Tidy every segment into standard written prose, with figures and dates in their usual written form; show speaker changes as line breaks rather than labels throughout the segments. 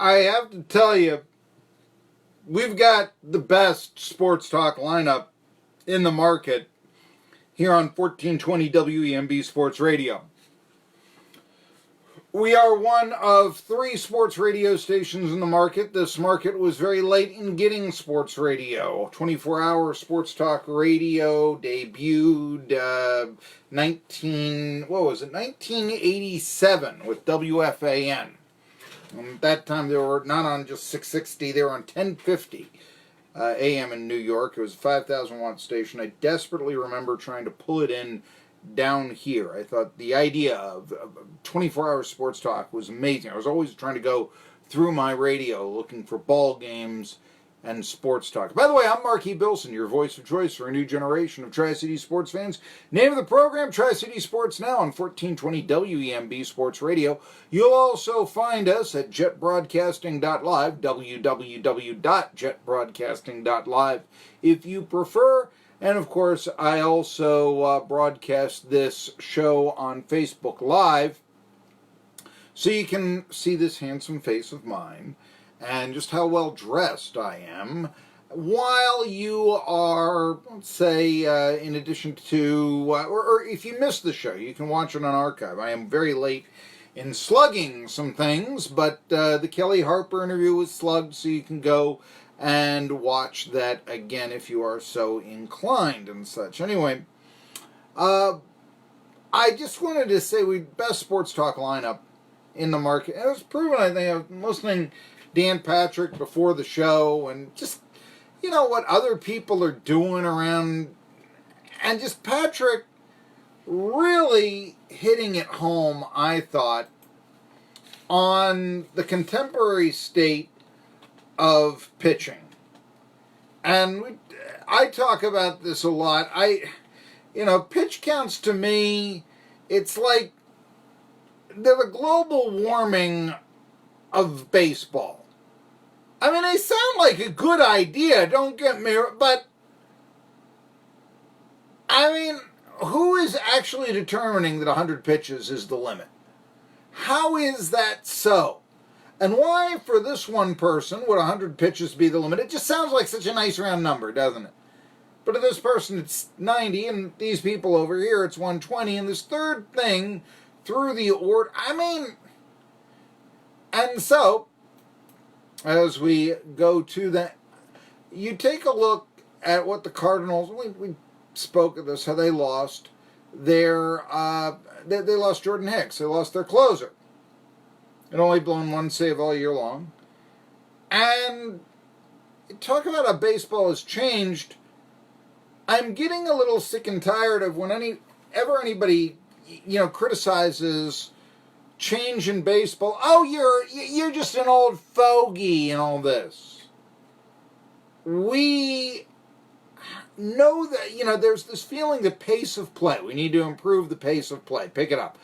I have to tell you, we've got the best sports talk lineup in the market here on 1420 WEMB Sports Radio. We are one of 3 sports radio stations in the market. This market was very late in getting sports radio. 24-hour sports talk radio debuted 1987 with WFAN. At that time, they were not on just 660, they were on 1050 AM in New York. It was a 5,000-watt station. I desperately remember trying to pull it in down here. I thought the idea of 24-hour sports talk was amazing. I was always trying to go through my radio looking for ball games and sports talk. By the way, I'm Marky Billson, your voice of choice for a new generation of Tri-City sports fans. Name of the program, Tri-City Sports Now on 1420 WEMB Sports Radio. You'll also find us at jetbroadcasting.live, www.jetbroadcasting.live if you prefer. And of course, I also broadcast this show on Facebook Live, so you can see this handsome face of mine and just how well dressed I am while you are, let's say, in addition to, or if you missed the show, you can watch it on archive. I am very late in slugging some things, but the Kelly Harper interview was slugged, so you can go and watch that again if you are so inclined and such. Anyway, I just wanted to say we best sports talk lineup in the market. It was proven, I think. I was listening Dan Patrick before the show and just, you know, what other people are doing around, and just Patrick really hitting it home, I thought, on the contemporary state of pitching. And I talk about this a lot. Pitch counts to me, it's like they're the global warming of baseball. I mean, they sound like a good idea, don't get me wrong, but I mean, who is actually determining that 100 pitches is the limit? How is that so? And why, for this one person, would 100 pitches be the limit? It just sounds like such a nice round number, doesn't it? But to this person, it's 90, and these people over here, it's 120, and this third thing through the order, I mean, and so, as we go to that, you take a look at what the Cardinals, we spoke of this, how they lost their, they lost Jordan Hicks, they lost their closer. It only blown one save all year long. And talk about how baseball has changed. I'm getting a little sick and tired of when anybody, criticizes change in baseball. Oh, you're just an old fogey and all this. We know that, there's this feeling, the pace of play. We need to improve the pace of play. Pick it up.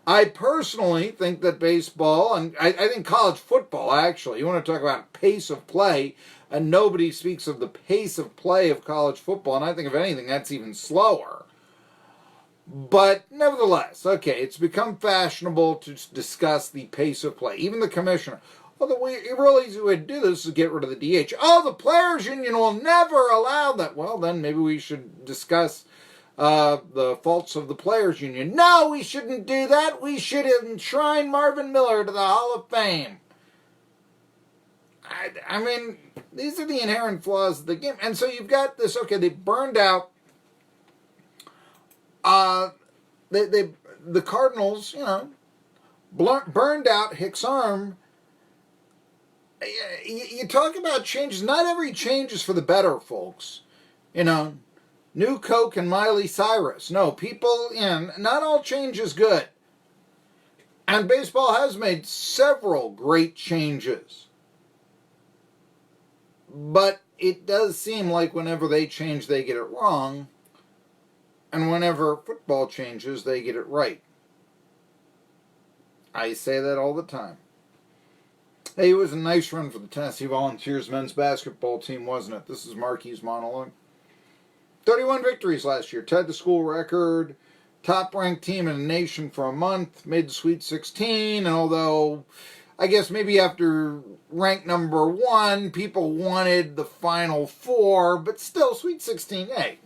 I personally think that baseball, and I think college football, actually, you want to talk about pace of play, and nobody speaks of the pace of play of college football, and I think, if anything, that's even slower. But nevertheless, okay, it's become fashionable to discuss the pace of play. Even the commissioner, the real easy way to do this is get rid of the DH. Oh, the players' union will never allow that. Well, then maybe we should discuss the faults of the players' union. No, we shouldn't do that. We should enshrine Marvin Miller to the Hall of Fame. I mean, these are the inherent flaws of the game. And so you've got this, okay, they burned out, the Cardinals, burned out Hicks' arm. You talk about changes. Not every change is for the better, folks. New Coke and Miley Cyrus. No, people, not all change is good. And baseball has made several great changes. But it does seem like whenever they change, they get it wrong. And whenever football changes, they get it right. I say that all the time. Hey, it was a nice run for the Tennessee Volunteers men's basketball team, wasn't it? This is Marky's monologue. 31 victories last year, tied the school record, top-ranked team in the nation for a month, made the Sweet 16, and although I guess maybe after rank number 1, people wanted the Final Four, but still, Sweet 16, hey,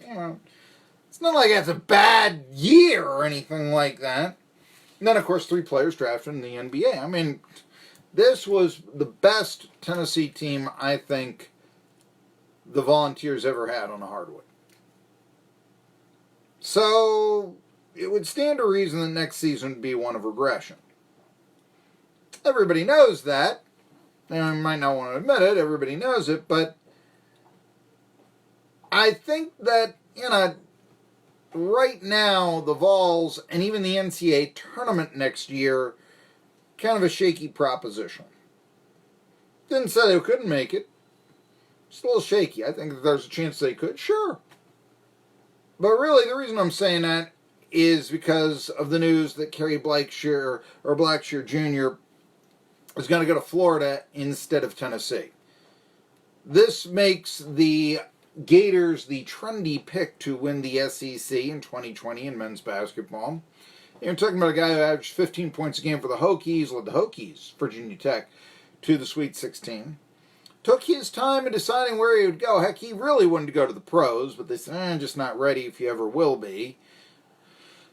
it's not like that's a bad year or anything like that. And then, of course, 3 players drafted in the NBA. I mean, this was the best Tennessee team, I think, the Volunteers ever had on the hardwood. So, it would stand to reason that next season would be one of regression. Everybody knows that. They might not want to admit it. Everybody knows it. But I think that, right now, the Vols and even the NCAA tournament next year, kind of a shaky proposition. Didn't say they couldn't make it. It's a little shaky. I think that there's a chance they could. Sure. But really, the reason I'm saying that is because of the news that Kerry Blackshear Jr. is going to go to Florida instead of Tennessee. This makes the Gators the trendy pick to win the SEC in 2020 in men's basketball. You're talking about a guy who averaged 15 points a game for the Hokies, led the Hokies, Virginia Tech, to the Sweet 16. Took his time in deciding where he would go. Heck, he really wanted to go to the pros, but they said, just not ready if you ever will be.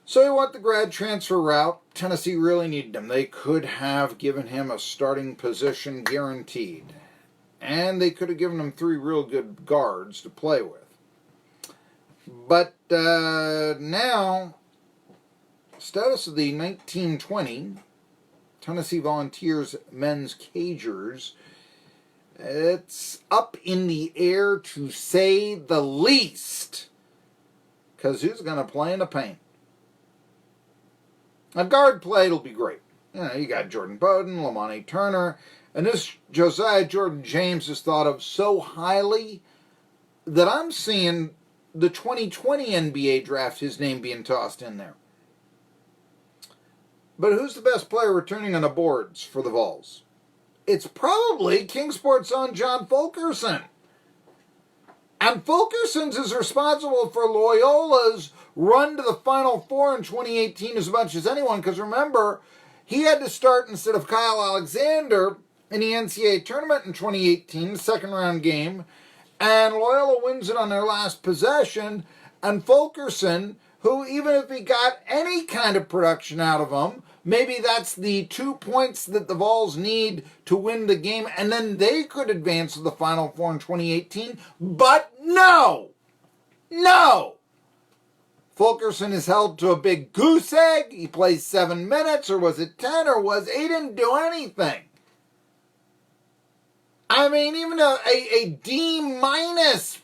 So he went the grad transfer route. Tennessee really needed him. They could have given him a starting position guaranteed. And they could have given him 3 real good guards to play with. But now, status of the 1920 Tennessee Volunteers men's Cagers, it's up in the air to say the least. Because who's going to play in the paint? A guard play will be great. You got Jordan Bowden, Lamonte Turner, and this Josiah Jordan-James is thought of so highly that I'm seeing the 2020 NBA draft, his name being tossed in there. But who's the best player returning on the boards for the Vols? It's probably Kingsport's own John Fulkerson. And Fulkerson's is responsible for Loyola's run to the Final Four in 2018 as much as anyone, because remember, he had to start instead of Kyle Alexander in the NCAA tournament in 2018, the second round game, and Loyola wins it on their last possession, and Fulkerson, who even if he got any kind of production out of him, maybe that's the 2 points that the Vols need to win the game, and then they could advance to the Final Four in 2018, but no! Fulkerson is held to a big goose egg. He plays 7 minutes, or was it 10, or he didn't do anything. I mean, even a D-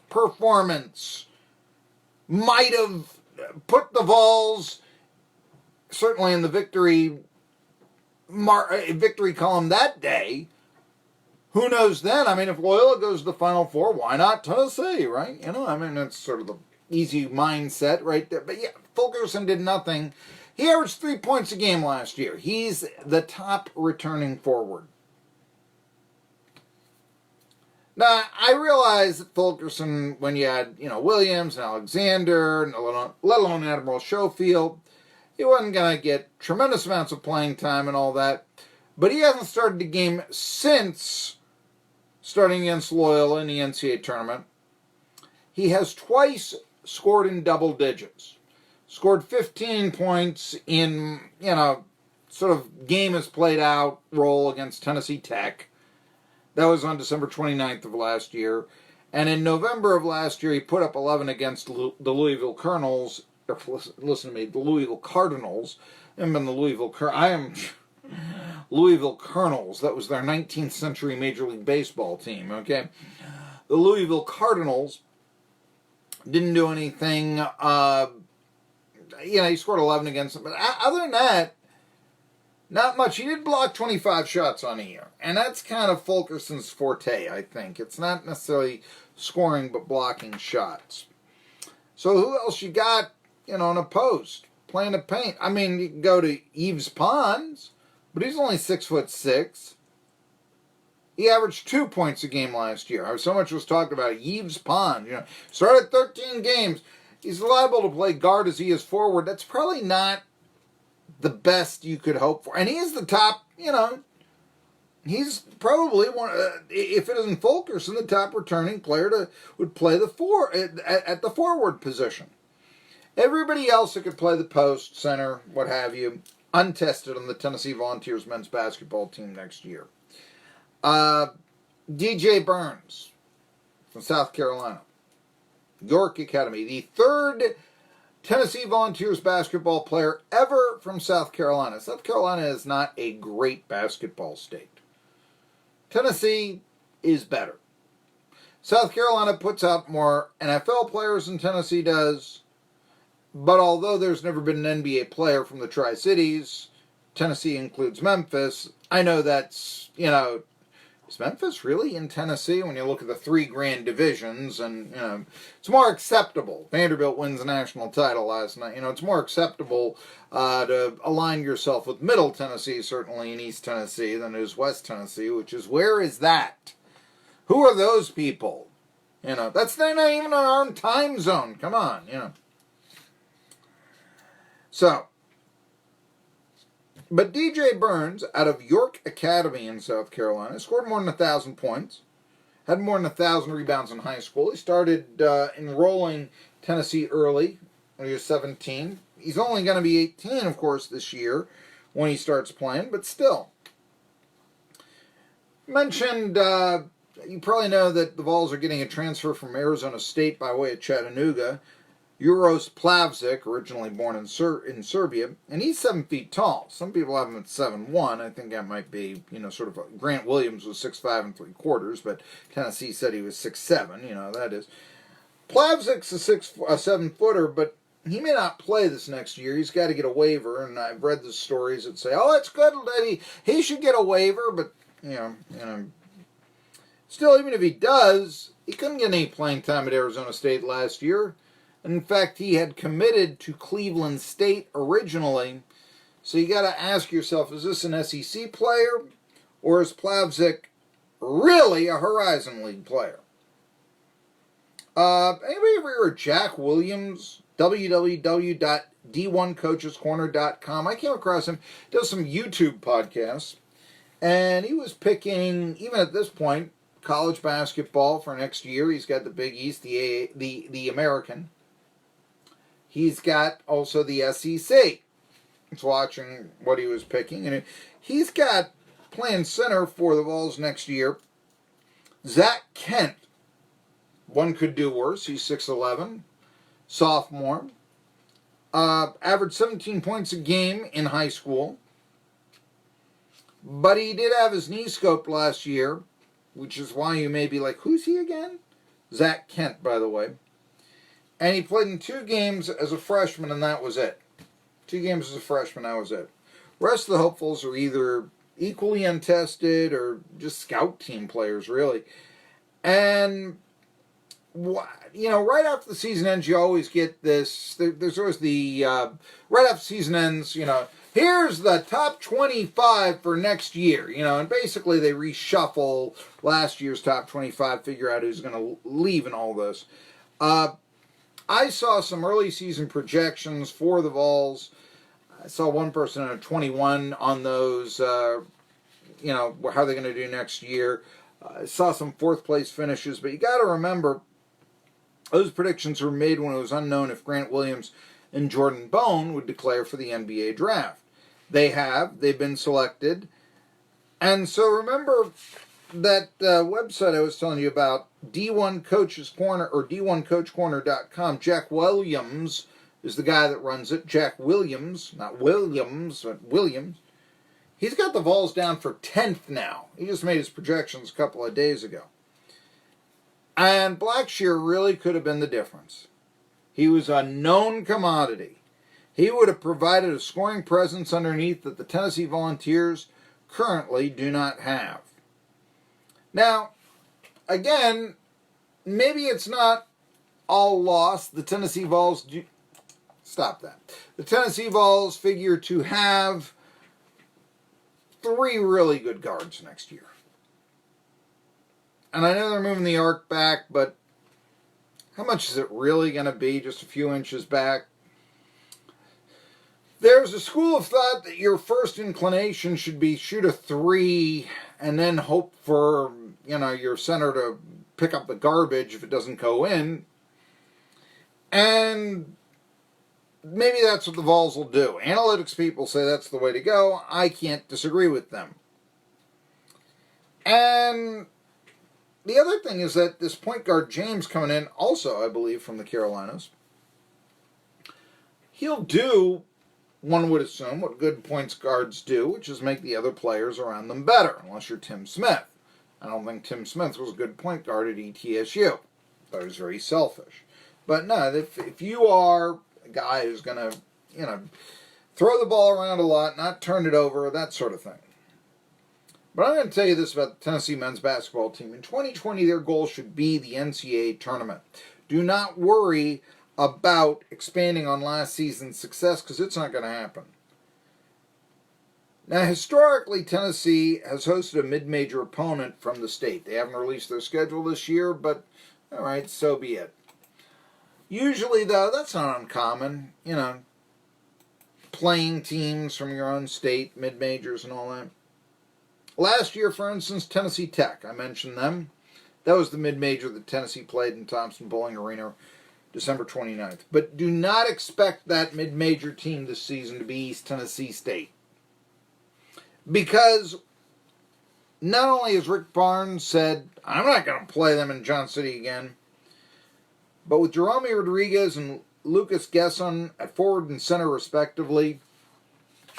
performance might have put the Vols certainly in the victory column that day. Who knows then? I mean, if Loyola goes to the Final Four, why not Tennessee, right? That's sort of the easy mindset right there. But yeah, Fulkerson did nothing. He averaged 3 points a game last year. He's the top returning forward. Now, I realize that Fulkerson, when you had, Williams and Alexander, and let alone Admiral Schofield, he wasn't going to get tremendous amounts of playing time and all that. But he hasn't started the game since starting against Loyola in the NCAA tournament. He has twice scored in double digits. Scored 15 points in, sort of game has played out role against Tennessee Tech. That was on December 29th of last year. And in November of last year, he put up 11 against the Louisville Cardinals. The Louisville Cardinals. I am Louisville Colonels. That was their 19th century Major League Baseball team, okay? The Louisville Cardinals didn't do anything. He scored 11 against them. But other than that, not much. He did block 25 shots on a year. And that's kind of Fulkerson's forte, I think. It's not necessarily scoring, but blocking shots. So who else you got, in a post? Playing the paint. I mean, you can go to Yves Pons, but he's only 6'6". He averaged 2 points a game last year. So much was talked about Yves Pons. Started 13 games. He's liable to play guard as he is forward. That's probably not the best you could hope for. And he is the top, he's probably one. If it isn't Fulkerson, the top returning player would play at the forward position. Everybody else that could play the post, center, what have you, untested on the Tennessee Volunteers men's basketball team next year. DJ Burns from South Carolina. York Academy, the third Tennessee Volunteers basketball player ever from South Carolina. South Carolina is not a great basketball state. Tennessee is better. South Carolina puts out more NFL players than Tennessee does, but although there's never been an NBA player from the Tri-Cities, Tennessee includes Memphis. I know that's, is Memphis really in Tennessee when you look at the 3 grand divisions? And, it's more acceptable. Vanderbilt wins the national title last night. It's more acceptable to align yourself with Middle Tennessee, certainly in East Tennessee, than it is West Tennessee, which is, where is that? Who are those people? That's not even our own time zone. Come on, So, but DJ Burns, out of York Academy in South Carolina, scored more than 1,000 points, had more than 1,000 rebounds in high school. He started enrolling Tennessee early when he was 17. He's only going to be 18, of course, this year when he starts playing, but still. Mentioned, you probably know that the Vols are getting a transfer from Arizona State by way of Chattanooga. Uros Plavsic, originally born in Serbia, and he's 7 feet tall. Some people have him at 7'1". I think that might be, sort of Grant Williams was 6'5"3/4", but Tennessee said he was 6'7", that is. Plavsic's a 7-footer, but he may not play this next year. He's got to get a waiver, and I've read the stories that say, oh, it's good that he should get a waiver, but, still, even if he does, he couldn't get any playing time at Arizona State last year. In fact, he had committed to Cleveland State originally. So you got to ask yourself, is this an SEC player? Or is Plavsic really a Horizon League player? Anybody ever hear of Jack Williams? www.d1coachescorner.com. I came across him. He does some YouTube podcasts. And he was picking, even at this point, college basketball for next year. He's got the Big East, the American. He's got also the SEC. It's watching what he was picking. And he's got playing center for the Vols next year. Zach Kent. One could do worse. He's 6'11", sophomore. Averaged 17 points a game in high school. But he did have his knee scoped last year, which is why you may be like, who's he again? Zach Kent, by the way. And he played in 2 games as a freshman, and that was it. 2 games as a freshman, that was it. The rest of the hopefuls are either equally untested or just scout team players, really. And, right after the season ends, you always get this. There's always the, right after the season ends, here's the top 25 for next year, and basically they reshuffle last year's top 25, figure out who's going to leave and all this. I saw some early season projections for the Vols. I saw one person at a 21 on those, how they're going to do next year. I saw some 4th place finishes, but you got to remember, those predictions were made when it was unknown if Grant Williams and Jordan Bone would declare for the NBA draft. They've been selected. And so remember that website I was telling you about, D1 Coaches Corner, or D1CoachCorner.com, Jack Williams is the guy that runs it. Jack Williams, not Williams, but Williams. He's got the Vols down for 10th now. He just made his projections a couple of days ago. And Blackshear really could have been the difference. He was a known commodity. He would have provided a scoring presence underneath that the Tennessee Volunteers currently do not have. Now, again, maybe it's not all lost. The Tennessee Vols stop that. The Tennessee Vols figure to have 3 really good guards next year. And I know they're moving the arc back, but how much is it really going to be? Just a few inches back? There's a school of thought that your first inclination should be shoot a 3 and then hope for, your center to pick up the garbage if it doesn't go in. And maybe that's what the Vols will do. Analytics people say that's the way to go. I can't disagree with them. And the other thing is that this point guard James coming in, also I believe from the Carolinas, he'll do, one would assume, what good points guards do, which is make the other players around them better, unless you're Tim Smith. I don't think Tim Smith was a good point guard at ETSU. I thought he was very selfish. But no, if you are a guy who's going to, throw the ball around a lot, not turn it over, that sort of thing. But I'm going to tell you this about the Tennessee men's basketball team. In 2020, their goal should be the NCAA tournament. Do not worry about expanding on last season's success, because it's not going to happen. Now, historically, Tennessee has hosted a mid-major opponent from the state. They haven't released their schedule this year, but all right, so be it. Usually, though, that's not uncommon, playing teams from your own state, mid-majors and all that. Last year, for instance, Tennessee Tech, I mentioned them. That was the mid-major that Tennessee played in Thompson Bowling Arena, December 29th. But do not expect that mid-major team this season to be East Tennessee State. Because not only has Rick Barnes said, I'm not going to play them in Johnson City again, but with Jerome Rodriguez and Lucas Gesson at forward and center respectively,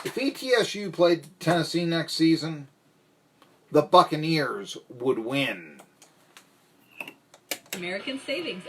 if ETSU played Tennessee next season, the Buccaneers would win.
American Savings.